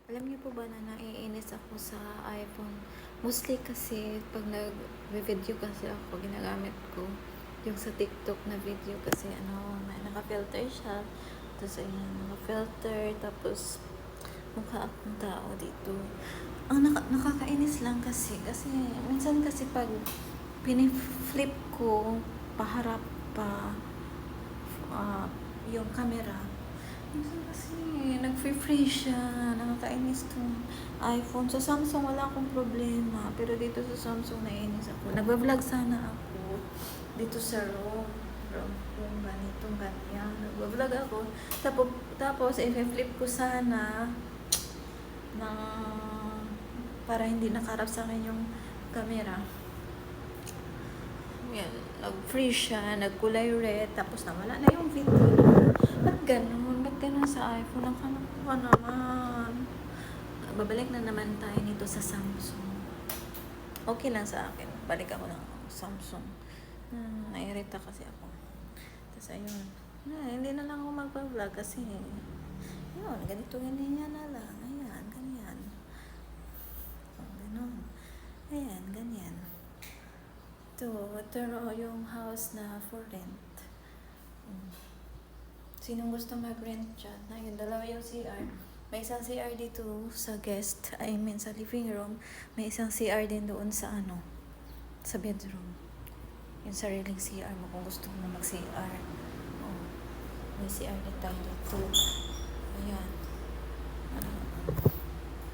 Alam niyo po ba na naiinis ako sa iPhone? Mostly kasi pag nag-video kasi ako, ginagamit ko yung sa TikTok na video kasi naka-filter siya. Tapos ayan, naka-filter. Tapos mukha akong tao dito. Ang nakakainis lang kasi minsan kasi pag piniflip ko paharap pa yung camera, minsan kasi nag-freeze siya. Nakakainis tong iPhone. Sa Samsung wala akong problema, pero dito sa Samsung naiinis ako. Nagbablog sana ako dito sa room ganitong ganyan. Nagbablog ako. Tapos i-flip ko sana ng para hindi nakarap sa akin yung camera. Yan, nag-freeze siya, nagkulay red, tapos nawala na yung video. Ba't ganun? Ba't ganun sa iPhone? Ang kanukuha naman. Babalik na naman tayo nito sa Samsung. Okay lang sa akin. Balik ako ng Samsung. Nairita kasi ako. Tapos ayun. Hindi na lang ako magpa-vlog kasi yun, ganyan na lang. Ayan, ganyan. Ganun. Ayan, ganyan. Ito yung house na for rent. Sinong gusto mag-rent dyan? Ayun, dalawa yung CR. May isang CR dito sa guest, sa living room. May isang CR din doon sa sa bedroom. Yung sariling CR mo kung gusto mo mag-CR. Oh, may CR din tayo dito. Ayan.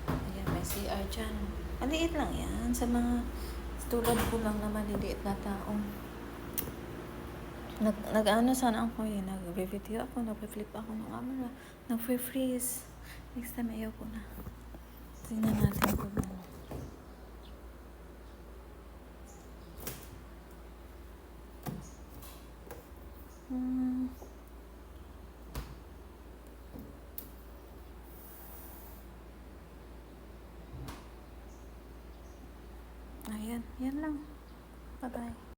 Ayan, may CR dyan. Maliit lang yan sa mga tulad ko lang na maliliit na taong sana ako nag-video ako, nag-flip ako ng camera, nag-freeze. Next time ayaw ko na. Tingnan natin kung ayan, yan lang. Bye-bye.